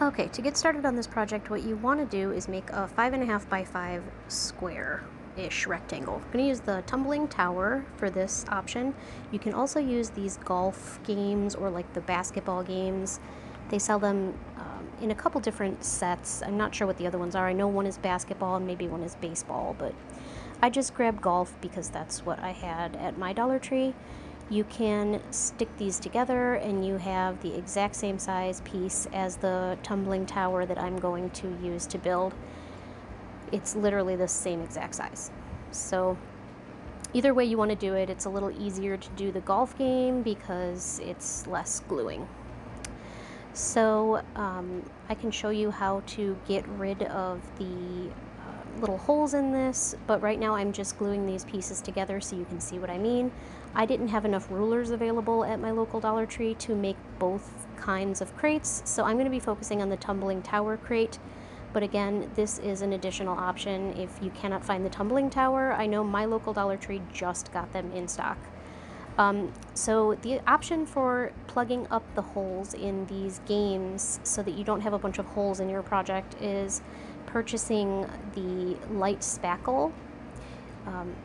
Okay, to get started on this project, what you want to do is make a 5.5 by 5 square-ish rectangle. I'm going to use the tumbling tower for this option. You can also use these golf games or like the basketball games. They sell them in a couple different sets. I'm not sure what the other ones are. I know one is basketball and maybe one is baseball, but I just grabbed golf because that's what I had at my Dollar Tree. You can stick these together and you have the exact same size piece as the tumbling tower that I'm going to use to build. It's literally the same exact size. So either way you want to do it, it's a little easier to do the golf game because it's less gluing. So I can show you how to get rid of the little holes in this, but right now I'm just gluing these pieces together so you can see what I mean. I didn't have enough rulers available at my local Dollar Tree to make both kinds of crates, so I'm going to be focusing on the tumbling tower crate. But again, this is an additional option if you cannot find the tumbling tower. I know my local Dollar Tree just got them in stock. So the option for plugging up the holes in these games so that you don't have a bunch of holes in your project is purchasing the light spackle.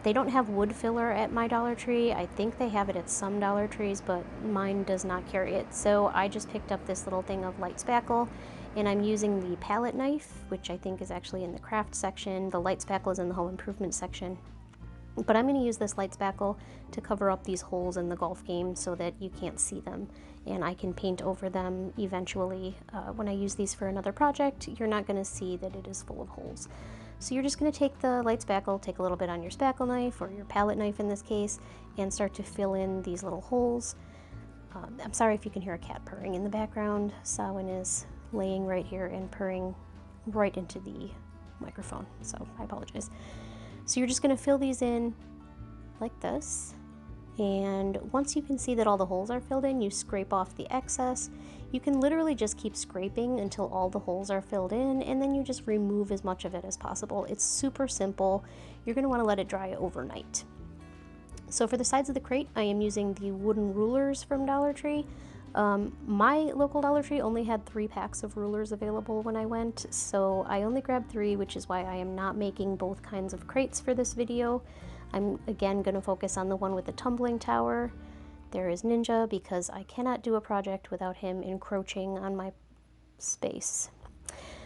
They don't have wood filler at my Dollar Tree. I think they have it at some Dollar Trees, but mine does not carry it. So I just picked up this little thing of light spackle, and I'm using the palette knife, which I think is actually in the craft section. The light spackle is in the home improvement section. But I'm going to use this light spackle to cover up these holes in the golf game so that you can't see them, and I can paint over them eventually. When I use these for another project, you're not going to see that it is full of holes. So you're just going to take the light spackle, take a little bit on your spackle knife, or your palette knife in this case, and start to fill in these little holes. I'm sorry if you can hear a cat purring in the background. Sawin is laying right here and purring right into the microphone, so I apologize. So you're just going to fill these in like this, and once you can see that all the holes are filled in, you scrape off the excess. You can literally just keep scraping until all the holes are filled in, and then you just remove as much of it as possible. It's super simple. You're going to want to let it dry overnight. So for the sides of the crate, I am using the wooden rulers from Dollar Tree. My local Dollar Tree only had 3 packs of rulers available when I went, so I only grabbed 3, which is why I am not making both kinds of crates for this video. I'm again going to focus on the one with the tumbling tower. There is Ninja because I cannot do a project without him encroaching on my space.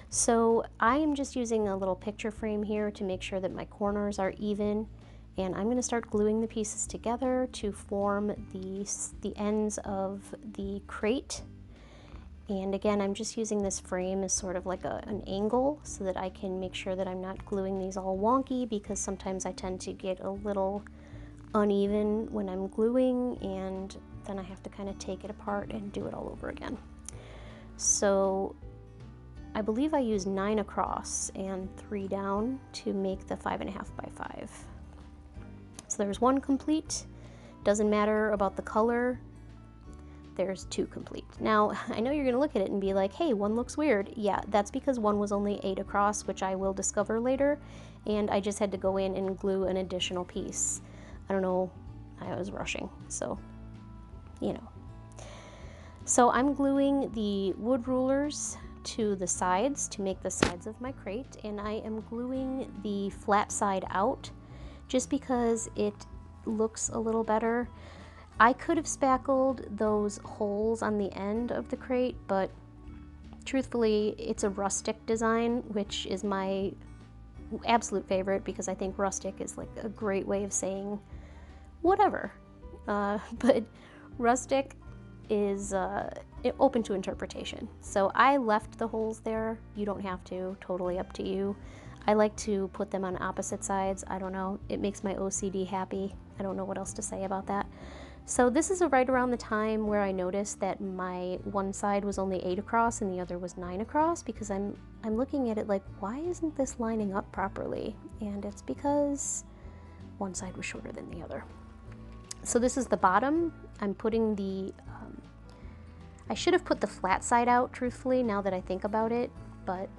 So I am just using a little picture frame here to make sure that my corners are even. And I'm going to start gluing the pieces together to form the ends of the crate. And again, I'm just using this frame as sort of like an angle so that I can make sure that I'm not gluing these all wonky, because sometimes I tend to get a little uneven when I'm gluing, and then I have to kind of take it apart and do it all over again. So I believe I used 9 across and 3 down to make the 5.5 by 5. So there's 1 complete. Doesn't matter about the color. There's 2 complete. Now, I know you're going to look at it and be like, hey, 1 looks weird. Yeah, that's because 1 was only 8 across, which I will discover later, and I just had to go in and glue an additional piece. I don't know, I was rushing, so, you know. So I'm gluing the wood rulers to the sides to make the sides of my crate, and I am gluing the flat side out just because it looks a little better. I could have spackled those holes on the end of the crate, but truthfully, it's a rustic design, which is my absolute favorite because I think rustic is like a great way of saying whatever. But rustic is open to interpretation. So I left the holes there. You don't have to, totally up to you. I like to put them on opposite sides. I don't know, it makes my OCD happy. I don't know what else to say about that. So this is right around the time where I noticed that my one side was only 8 across and the other was 9 across, because I'm looking at it like, why isn't this lining up properly? And it's because one side was shorter than the other. So this is the bottom. I'm putting the, I should have put the flat side out, truthfully, now that I think about it, but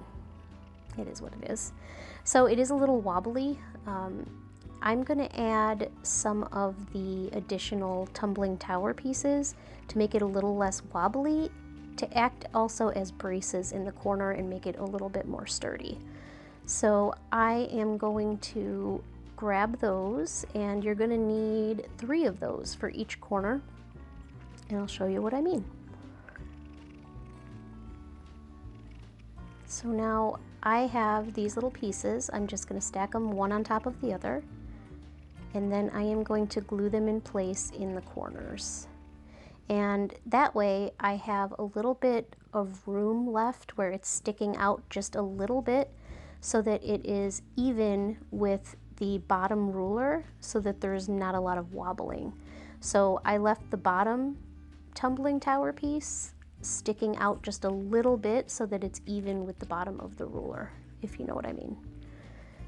it is what it is. So it is a little wobbly. I'm going to add some of the additional tumbling tower pieces to make it a little less wobbly to act also as braces in the corner and make it a little bit more sturdy. So I am going to grab those, and you're going to need 3 of those for each corner, and I'll show you what I mean. So now I have these little pieces. I'm just going to stack them one on top of the other, and then I am going to glue them in place in the corners. And that way I have a little bit of room left where it's sticking out just a little bit, so that it is even with the bottom ruler, so that there's not a lot of wobbling. So I left the bottom tumbling tower piece sticking out just a little bit so that it's even with the bottom of the ruler, if you know what I mean.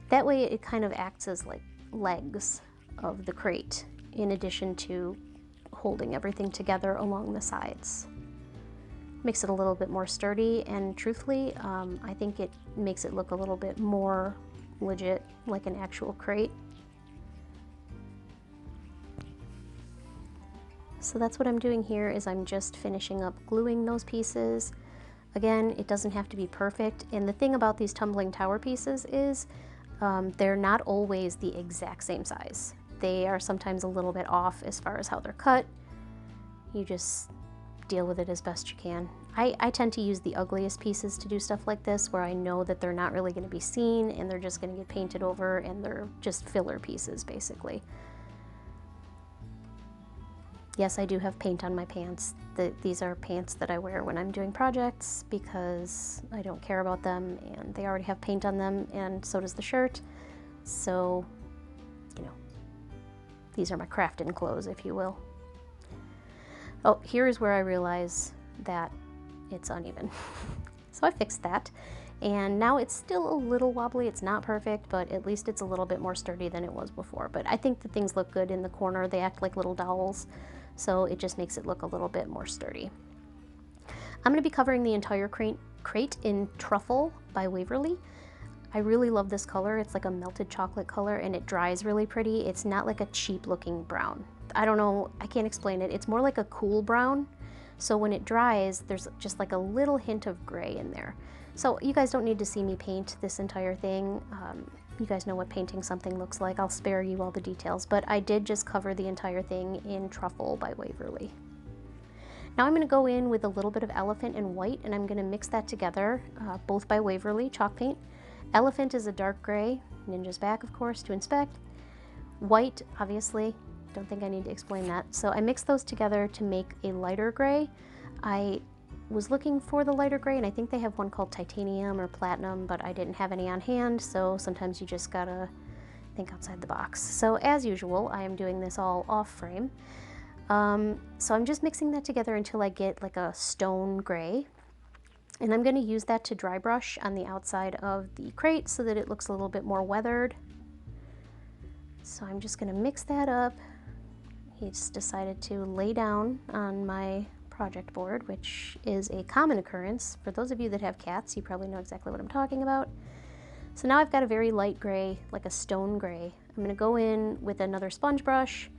That way it kind of acts as like legs of the crate, in addition to holding everything together along the sides. Makes it a little bit more sturdy, and truthfully, I think it makes it look a little bit more legit, like an actual crate. So that's what I'm doing here, is I'm just finishing up gluing those pieces. Again, it doesn't have to be perfect, and the thing about these tumbling tower pieces is they're not always the exact same size. They are sometimes a little bit off as far as how they're cut. You just deal with it as best you can. I tend to use the ugliest pieces to do stuff like this, where I know that they're not really going to be seen and they're just going to get painted over, and they're just filler pieces basically. Yes, I do have paint on my pants. These are pants that I wear when I'm doing projects because I don't care about them, and they already have paint on them, and so does the shirt. So, you know, these are my crafting clothes, if you will. Oh, here is where I realize that it's uneven. So I fixed that, and now it's still a little wobbly. It's not perfect, but at least it's a little bit more sturdy than it was before. But I think the things look good in the corner. They act like little dowels, so it just makes it look a little bit more sturdy. I'm going to be covering the entire crate in Truffle by Waverly. I really love this color. It's like a melted chocolate color, and it dries really pretty. It's not like a cheap looking brown. I don't know, I can't explain it. It's more like a cool brown. So when it dries, there's just like a little hint of gray in there. So you guys don't need to see me paint this entire thing. You guys know what painting something looks like. I'll spare you all the details, but I did just cover the entire thing in Truffle by Waverly. Now I'm going to go in with a little bit of Elephant and white, and I'm going to mix that together, both by Waverly chalk paint. Elephant is a dark gray, Ninja's back of course to inspect. White, obviously, don't think I need to explain that. So I mixed those together to make a lighter gray. I was looking for the lighter gray, and I think they have one called titanium or platinum, but I didn't have any on hand, so sometimes you just gotta think outside the box. So as usual, I am doing this all off frame. So I'm just mixing that together until I get like a stone gray, and I'm going to use that to dry brush on the outside of the crate so that it looks a little bit more weathered. So I'm just going to mix that up. He's decided to lay down on my project board, which is a common occurrence. For those of you that have cats, you probably know exactly what I'm talking about. So now I've got a very light gray, like a stone gray. I'm going to go in with another sponge brush,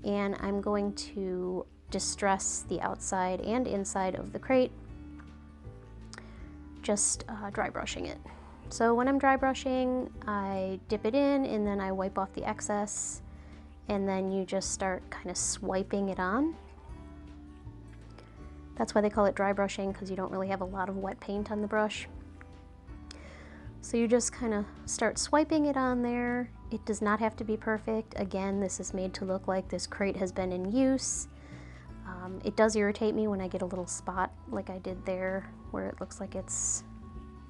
and I'm going to distress the outside and inside of the crate, just dry brushing it. So when I'm dry brushing, I dip it in and then I wipe off the excess, and then you just start kind of swiping it on. That's why they call it dry brushing, because you don't really have a lot of wet paint on the brush. So you just kind of start swiping it on there. It does not have to be perfect. Again, this is made to look like this crate has been in use. It does irritate me when I get a little spot like I did there, where it looks like it's,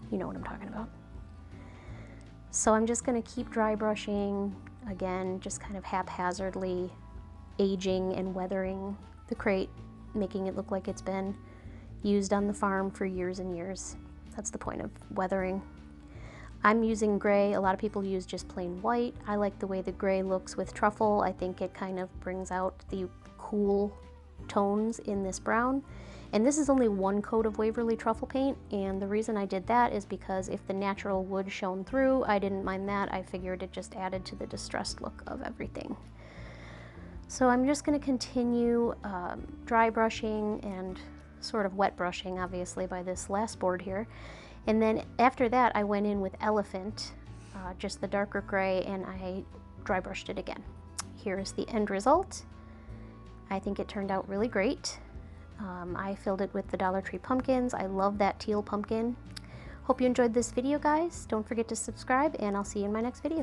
you know what I'm talking about. So I'm just going to keep dry brushing, again, just kind of haphazardly aging and weathering the crate, making it look like it's been used on the farm for years and years. That's the point of weathering. I'm using gray. A lot of people use just plain white. I like the way the gray looks with Truffle. I think it kind of brings out the cool tones in this brown. And this is only one coat of Waverly Truffle paint, and the reason I did that is because if the natural wood shone through, I didn't mind that. I figured it just added to the distressed look of everything. So I'm just going to continue dry brushing and sort of wet brushing, obviously, by this last board here. And then after that, I went in with Elephant, just the darker gray, and I dry brushed it again. Here is the end result. I think it turned out really great. I filled it with the Dollar Tree pumpkins. I love that teal pumpkin. Hope you enjoyed this video, guys. Don't forget to subscribe, and I'll see you in my next video.